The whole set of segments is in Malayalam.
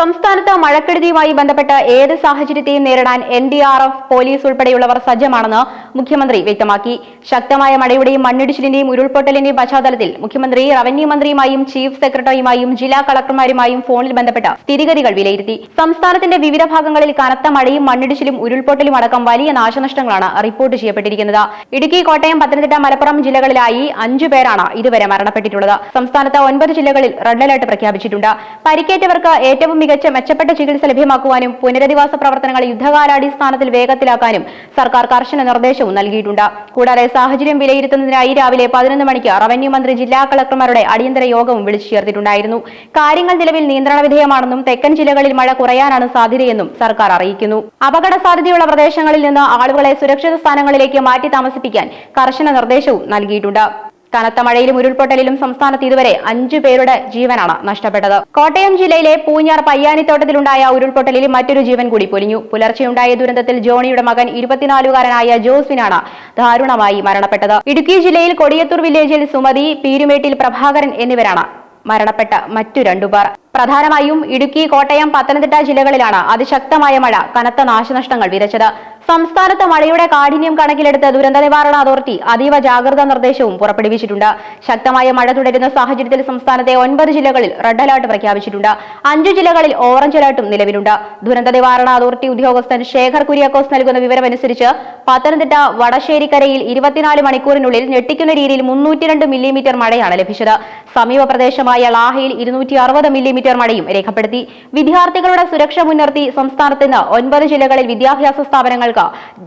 സംസ്ഥാനത്ത് മഴക്കെടുതിയുമായി ബന്ധപ്പെട്ട് ഏത് സാഹചര്യത്തെയും നേരിടാൻ NDRF, പോലീസ് ഉൾപ്പെടെയുള്ളവർ സജ്ജമാണെന്ന് മുഖ്യമന്ത്രി വ്യക്തമാക്കി. ശക്തമായ മഴയുടെയും മണ്ണിടിച്ചിലിന്റെയും ഉരുൾപൊട്ടലിന്റെയും പശ്ചാത്തലത്തിൽ മുഖ്യമന്ത്രി റവന്യൂ മന്ത്രിയുമായും ചീഫ് സെക്രട്ടറിയുമായും ജില്ലാ കളക്ടർമാരുമായും ഫോണിൽ ബന്ധപ്പെട്ട് സ്ഥിതിഗതികൾ വിലയിരുത്തി. സംസ്ഥാനത്തിന്റെ വിവിധ ഭാഗങ്ങളിൽ കനത്ത മഴയും മണ്ണിടിച്ചിലും ഉരുൾപൊട്ടലും അടക്കം വലിയ നാശനഷ്ടങ്ങളാണ് റിപ്പോർട്ട് ചെയ്യപ്പെട്ടിരിക്കുന്നത്. ഇടുക്കി, കോട്ടയം, പത്തനംതിട്ട, മലപ്പുറം ജില്ലകളിലായി 5 പേരാണ് ഇതുവരെ മരണപ്പെട്ടിട്ടുള്ളത്. സംസ്ഥാനത്ത് 9 ജില്ലകളിൽ റെഡ് അലർട്ട് പ്രഖ്യാപിച്ചിട്ടുണ്ട്. പരിക്കേറ്റവർക്ക് ഏറ്റവും മെച്ചപ്പെട്ട ചികിത്സ ലഭ്യമാക്കുവാനും പുനരധിവാസ പ്രവർത്തനങ്ങൾ യുദ്ധകാലാടിസ്ഥാനത്തിൽ വേഗത്തിലാക്കാനും സർക്കാർ കർശന നിർദ്ദേശവും നൽകിയിട്ടുണ്ട്. കൂടാതെ സാഹചര്യം വിലയിരുത്തുന്നതിനായി രാവിലെ 11 മണിക്ക് റവന്യൂ മന്ത്രി ജില്ലാ കളക്ടർമാരുടെ അടിയന്തര യോഗവും വിളിച്ചു ചേർത്തിട്ടുണ്ടായിരുന്നു. കാര്യങ്ങൾ നിലവിൽ നിയന്ത്രണ വിധേയമാണെന്നും തെക്കൻ ജില്ലകളിൽ മഴ കുറയാനാണ് സാധ്യതയെന്നും സർക്കാർ അറിയിക്കുന്നു. അപകട സാധ്യതയുള്ള പ്രദേശങ്ങളിൽ നിന്ന് ആളുകളെ സുരക്ഷിത സ്ഥാനങ്ങളിലേക്ക് മാറ്റി താമസിപ്പിക്കാൻ കർശന നിർദ്ദേശവും നൽകിയിട്ടുണ്ട്. കനത്ത മഴയിലും ഉരുൾപൊട്ടലിലും സംസ്ഥാനത്ത് ഇതുവരെ 5 പേരുടെ ജീവനാണ് നഷ്ടപ്പെട്ടത്. കോട്ടയം ജില്ലയിലെ പൂഞ്ഞാർ പയ്യാനിത്തോട്ടത്തിലുണ്ടായ ഉരുൾപൊട്ടലിൽ മറ്റൊരു ജീവൻ കൂടി പൊലിഞ്ഞു. പുലർച്ചെയുണ്ടായ ദുരന്തത്തിൽ ജോണിയുടെ മകൻ 24-കാരനായ ജോസ്വിനാണ് ദാരുണമായി മരണപ്പെട്ടത്. ഇടുക്കി ജില്ലയിൽ കൊടിയത്തൂർ വില്ലേജിൽ സുമതി, പീരുമേട്ടിൽ പ്രഭാകരൻ എന്നിവരാണ് മരണപ്പെട്ട മറ്റു 2 പേർ. പ്രധാനമായും ഇടുക്കി, കോട്ടയം, പത്തനംതിട്ട ജില്ലകളിലാണ് അതിശക്തമായ മഴ കനത്ത നാശനഷ്ടങ്ങൾ വിതച്ചത്. സംസ്ഥാനത്ത് മഴയുടെ കാഠിന്യം കണക്കിലെടുത്ത് ദുരന്ത നിവാരണ അതോറിറ്റി അതീവ ജാഗ്രതാ നിർദ്ദേശവും പുറപ്പെടുവിച്ചിട്ടുണ്ട്. ശക്തമായ മഴ തുടരുന്ന സാഹചര്യത്തിൽ സംസ്ഥാനത്തെ 9 ജില്ലകളിൽ റെഡ് അലർട്ട് പ്രഖ്യാപിച്ചിട്ടുണ്ട്. 5 ജില്ലകളിൽ ഓറഞ്ച് അലർട്ടും നിലവിലുണ്ട്. ദുരന്ത നിവാരണ അതോറിറ്റി ഉദ്യോഗസ്ഥൻ ശേഖർ കുര്യാക്കോസ് നൽകുന്ന വിവരമനുസരിച്ച് പത്തനംതിട്ട വടശ്ശേരിക്കരയിൽ 24 മണിക്കൂറിനുള്ളിൽ ഞെട്ടിക്കുന്ന രീതിയിൽ 302 മില്ലിമീറ്റർ മഴയാണ് ലഭിച്ചത്. സമീപ പ്രദേശമായ ലാഹയിൽ 260 മില്ലിമീറ്റർ മഴയും രേഖപ്പെടുത്തി. വിദ്യാർത്ഥികളുടെ സുരക്ഷ മുൻനിർത്തി സംസ്ഥാനത്ത് ഇന്ന് 9 ജില്ലകളിൽ വിദ്യാഭ്യാസ സ്ഥാപനങ്ങൾക്ക്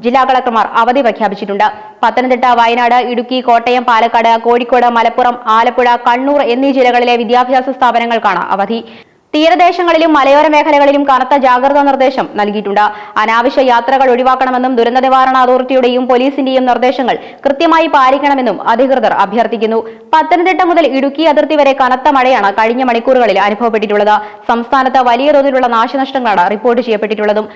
ജില്ലാ കളക്ടർമാർ അവധി പ്രഖ്യാപിച്ചിട്ടുണ്ട്. പത്തനംതിട്ട, വയനാട്, ഇടുക്കി, കോട്ടയം, പാലക്കാട്, കോഴിക്കോട്, മലപ്പുറം, ആലപ്പുഴ, കണ്ണൂർ എന്നീ ജില്ലകളിലെ വിദ്യാഭ്യാസ സ്ഥാപനങ്ങൾക്കാണ് അവധി. തീരദേശങ്ങളിലും മലയോര മേഖലകളിലും കനത്ത ജാഗ്രതാ നിർദ്ദേശം നൽകിയിട്ടുണ്ട്. അനാവശ്യ യാത്രകൾ ഒഴിവാക്കണമെന്നും ദുരന്ത നിവാരണ അതോറിറ്റിയുടെയും പോലീസിന്റെയും നിർദ്ദേശങ്ങൾ കൃത്യമായി പാലിക്കണമെന്നും അധികൃതർ അഭ്യർത്ഥിക്കുന്നു. പത്തനംതിട്ട മുതൽ ഇടുക്കി അതിർത്തി വരെ കനത്ത മഴയാണ് കഴിഞ്ഞ മണിക്കൂറുകളിൽ അനുഭവപ്പെട്ടിട്ടുള്ളത്. സംസ്ഥാനത്ത് വലിയ തോതിലുള്ള നാശനഷ്ടങ്ങളാണ് റിപ്പോർട്ട് ചെയ്യപ്പെട്ടിട്ടുള്ളതും.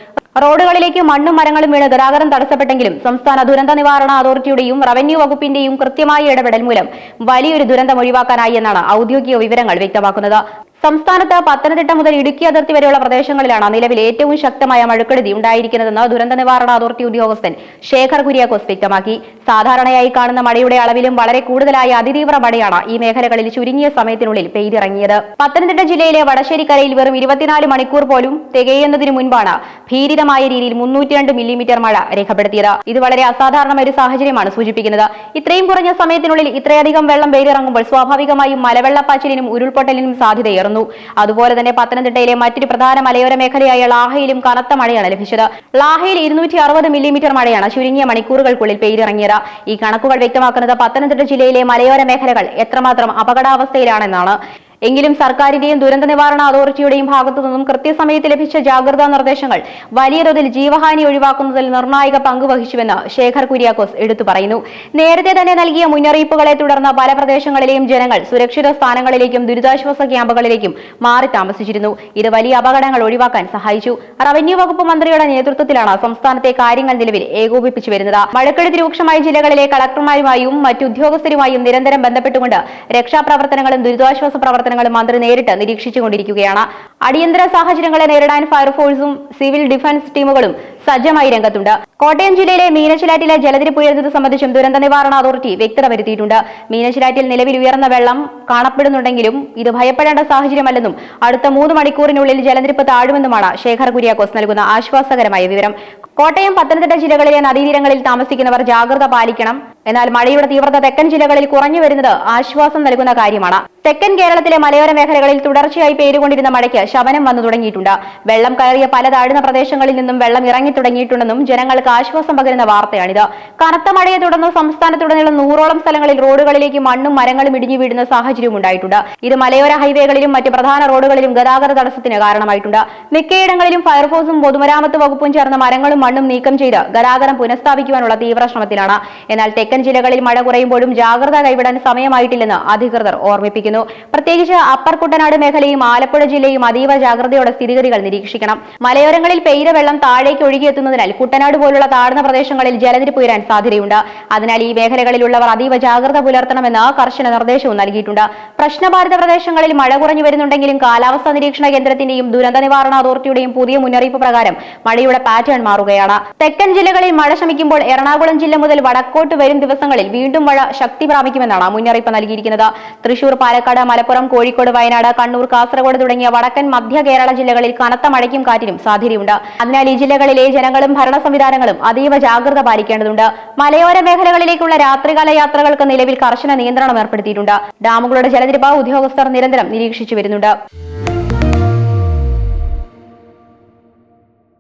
റോഡുകളിലേക്ക് മണ്ണും മരങ്ങളും വീണ് ഗതാഗതം തടസ്സപ്പെട്ടെങ്കിലും സംസ്ഥാന ദുരന്ത നിവാരണ അതോറിറ്റിയുടെയും റവന്യൂ വകുപ്പിന്റെയും കൃത്യമായ ഇടപെടൽ മൂലം വലിയൊരു ദുരന്തം ഒഴിവാക്കാനായി എന്നാണ് ഔദ്യോഗിക വിവരങ്ങൾ വ്യക്തമാക്കുന്നത്. സംസ്ഥാനത്ത് പത്തനംതിട്ട മുതൽ ഇടുക്കി അതിർത്തി വരെയുള്ള പ്രദേശങ്ങളിലാണ് നിലവിൽ ഏറ്റവും ശക്തമായ മഴക്കെടുതി ഉണ്ടായിരിക്കുന്നതെന്ന് ദുരന്ത നിവാരണ അതോറിറ്റി ഉദ്യോഗസ്ഥൻ ശേഖർ കുര്യാക്കോസ് വ്യക്തമാക്കി. സാധാരണയായി കാണുന്ന മഴയുടെ അളവിലും വളരെ കൂടുതലായ അതിതീവ്ര മഴയാണ് ഈ മേഖലകളിൽ ചുരുങ്ങിയ സമയത്തിനുള്ളിൽ പെയ്തിറങ്ങിയത്. പത്തനംതിട്ട ജില്ലയിലെ വടശ്ശേരിക്കരയിൽ വെറും 24 മണിക്കൂർ പോലും തികയുന്നതിന് മുൻപാണ് ഭീതിതമായ രീതിയിൽ 302 മില്ലിമീറ്റർ മഴ രേഖപ്പെടുത്തിയത്. ഇത് വളരെ അസാധാരണമായ ഒരു സാഹചര്യമാണ് സൂചിപ്പിക്കുന്നത്. ഇത്രയും കുറഞ്ഞ സമയത്തിനുള്ളിൽ ഇത്രയധികം വെള്ളം പെയ്തിറങ്ങുമ്പോൾ സ്വാഭാവികമായും മലവെള്ളപ്പാച്ചിലിനും ഉരുൾപൊട്ടലിനും സാധ്യതയേറുന്നു. അതുപോലെ തന്നെ പത്തനംതിട്ടയിലെ മറ്റൊരു പ്രധാന മലയോര മേഖലയായ ലാഹയിലും കനത്ത മഴയാണ് ലഭിച്ചത്. ലാഹയിൽ 260 മില്ലിമീറ്റർ മഴയാണ് ചുരുങ്ങിയ മണിക്കൂറുകൾക്കുള്ളിൽ പെയ്തിറങ്ങിയത്. ഈ കണക്കുകൾ വ്യക്തമാക്കുന്നത് പത്തനംതിട്ട ജില്ലയിലെ മലയോര മേഖലകൾ എത്രമാത്രം അപകടാവസ്ഥയിലാണെന്നാണ്. എങ്കിലും സർക്കാരിന്റെയും ദുരന്ത നിവാരണ അതോറിറ്റിയുടെയും ഭാഗത്തു നിന്നും കൃത്യസമയത്ത് ലഭിച്ച ജാഗ്രതാ നിർദ്ദേശങ്ങൾ വലിയ തോതിൽ ജീവഹാനി ഒഴിവാക്കുന്നതിൽ നിർണായക പങ്ക് വഹിച്ചുവെന്ന് ശേഖർ കുര്യാക്കോസ് എടുത്തു പറയുന്നു. നേരത്തെ തന്നെ നൽകിയ മുന്നറിയിപ്പുകളെ തുടർന്ന് പല പ്രദേശങ്ങളിലെയും ജനങ്ങൾ സുരക്ഷിത സ്ഥാനങ്ങളിലേക്കും ദുരിതാശ്വാസ ക്യാമ്പുകളിലേക്കും മാറി താമസിച്ചിരുന്നു. ഇത് വലിയ അപകടങ്ങൾ ഒഴിവാക്കാൻ സഹായിച്ചു. റവന്യൂ വകുപ്പ് മന്ത്രിയുടെ നേതൃത്വത്തിലാണ് സംസ്ഥാനത്തെ കാര്യങ്ങൾ നിലവിൽ ഏകോപിപ്പിച്ചു വരുന്നത്. മഴക്കെടുതി രൂക്ഷമായ ജില്ലകളിലെ കളക്ടർമാരുമായും മറ്റു ഉദ്യോഗസ്ഥരുമായും നിരന്തരം ബന്ധപ്പെട്ടുകൊണ്ട് രക്ഷാപ്രവർത്തനങ്ങളും ദുരിതാശ്വാസ പ്രവർത്തനങ്ങളും മന്ത്രി നേരിട്ട് നിരീക്ഷിച്ചുകൊണ്ടിരിക്കുകയാണ്. അടിയന്തര സാഹചര്യങ്ങളെ നേരിടാൻ ഫയർഫോഴ്സും സിവിൽ ഡിഫൻസ് ടീമുകളും സജ്ജമായി രംഗത്തുണ്ട്. കോട്ടയം ജില്ലയിലെ മീനച്ചിലാറ്റിലെ ജലനിരപ്പ് ഉയർന്നത് സംബന്ധിച്ചും ദുരന്ത നിവാരണ അതോറിറ്റി വ്യക്തത വരുത്തിയിട്ടുണ്ട്. മീനച്ചിലാറ്റിൽ നിലവിൽ ഉയർന്ന വെള്ളം കാണപ്പെടുന്നുണ്ടെങ്കിലും ഇത് ഭയപ്പെടേണ്ട സാഹചര്യമല്ലെന്നും അടുത്ത 3 മണിക്കൂറിനുള്ളിൽ ജലനിരപ്പ് താഴുമെന്നുമാണ് ശേഖർ കുര്യാക്കോസ് നൽകുന്ന ആശ്വാസകരമായ വിവരം. കോട്ടയം, പത്തനംതിട്ട ജില്ലകളിലെ നദീതീരങ്ങളിൽ താമസിക്കുന്നവർ ജാഗ്രത പാലിക്കണം. എന്നാൽ മഴയുടെ തീവ്രത തെക്കൻ ജില്ലകളിൽ കുറഞ്ഞു വരുന്നത് ആശ്വാസം നൽകുന്ന കാര്യമാണ്. തെക്കൻ കേരളത്തിലെ മലയോര മേഖലകളിൽ തുടർച്ചയായി പെയ്തുകൊണ്ടിരുന്ന മഴയ്ക്ക് ശമനം വന്നു തുടങ്ങിയിട്ടുണ്ട്. വെള്ളം കയറിയ പല താഴ്ന്ന പ്രദേശങ്ങളിൽ നിന്നും വെള്ളം ഇറങ്ങി തുടങ്ങിയിട്ടുണ്ടെന്നും ജനങ്ങൾക്ക് ആശ്വാസം പകരുന്ന വാർത്തയാണിത്. കനത്ത മഴയെ തുടർന്ന് സംസ്ഥാനത്തുടനീളം 100ഓളം സ്ഥലങ്ങളിൽ റോഡുകളിലേക്ക് മണ്ണും മരങ്ങളും ഇടിഞ്ഞു വീഴുന്ന സാഹചര്യവും ഉണ്ടായിട്ടുണ്ട്. ഇത് മലയോര ഹൈവേകളിലും മറ്റ് പ്രധാന റോഡുകളിലും ഗതാഗത തടസ്സത്തിന് കാരണമായിട്ടുണ്ട്. മിക്കയിടങ്ങളിലും ഫയർഫോഴ്സും പൊതുമരാമത്ത് വകുപ്പും ചേർന്ന് മരങ്ങളും മണ്ണും നീക്കം ചെയ്ത് ഗതാഗതം പുനഃസ്ഥാപിക്കുവാനുള്ള തീവ്ര ശ്രമത്തിലാണ്. എന്നാൽ തെക്കൻ ജില്ലകളിൽ മഴ കുറയുമ്പോഴും ജാഗ്രത കൈവിടാൻ സമയമായിട്ടില്ലെന്ന് അധികൃതർ ഓർമ്മിപ്പിക്കുന്നു. പ്രത്യേകിച്ച് അപ്പർ കുട്ടനാട് മേഖലയും ആലപ്പുഴ ജില്ലയും അതീവ ജാഗ്രതയോടെ സ്ഥിതിഗതികൾ നിരീക്ഷിക്കണം. മലയോരങ്ങളിൽ പെയ്ത വെള്ളം താഴേക്ക് ഒഴുകിയെത്തുന്നതിനാൽ കുട്ടനാട് പോലുള്ള താഴ്ന്ന പ്രദേശങ്ങളിൽ ജലനിരപ്പ് ഉയരാൻ സാധ്യതയുണ്ട്. അതിനാൽ ഈ മേഖലകളിലുള്ളവർ അതീവ ജാഗ്രത പുലർത്തണമെന്ന് കർശന നിർദ്ദേശവും നൽകിയിട്ടുണ്ട്. പ്രശ്നബാധിത പ്രദേശങ്ങളിൽ മഴ കുറഞ്ഞു വരുന്നുണ്ടെങ്കിലും കാലാവസ്ഥാ നിരീക്ഷണ കേന്ദ്രത്തിന്റെയും ദുരന്ത നിവാരണ അതോറിറ്റിയുടെയും പുതിയ മുന്നറിയിപ്പ് പ്രകാരം മഴയുടെ പാറ്റേൺ മാറുകയാണ്. തെക്കൻ ജില്ലകളിൽ മഴ ശമിക്കുമ്പോൾ എറണാകുളം ജില്ല മുതൽ വടക്കോട്ട് വരും ദിവസങ്ങളിൽ വീണ്ടും മഴ ശക്തി പ്രാപിക്കുമെന്നാണ് മുന്നറിയിപ്പ് നൽകിയിരിക്കുന്നത്. തൃശൂർ, പാലക്കാട്, മലപ്പുറം, കോഴിക്കോട്, വയനാട്, കണ്ണൂർ, കാസർഗോഡ് തുടങ്ങിയ വടക്കൻ മധ്യ കേരള ജില്ലകളിൽ കനത്ത മഴയ്ക്കും കാറ്റിനും സാധ്യതയുണ്ട്. അതിനാൽ ഈ ജില്ലകളിലെ ജനങ്ങളും ഭരണ സംവിധാനങ്ങളും അതീവ ജാഗ്രത പാലിക്കേണ്ടതുണ്ട്. മലയോര മേഖലകളിലേക്കുള്ള രാത്രികാല യാത്രകൾക്ക് നിലവിൽ കർശന നിയന്ത്രണം ഏർപ്പെടുത്തിയിട്ടുണ്ട്. ഡാമുകളുടെ ജലനിരപ്പ് ഉദ്യോഗസ്ഥർ നിരന്തരം നിരീക്ഷിച്ചു വരുന്നുണ്ട്.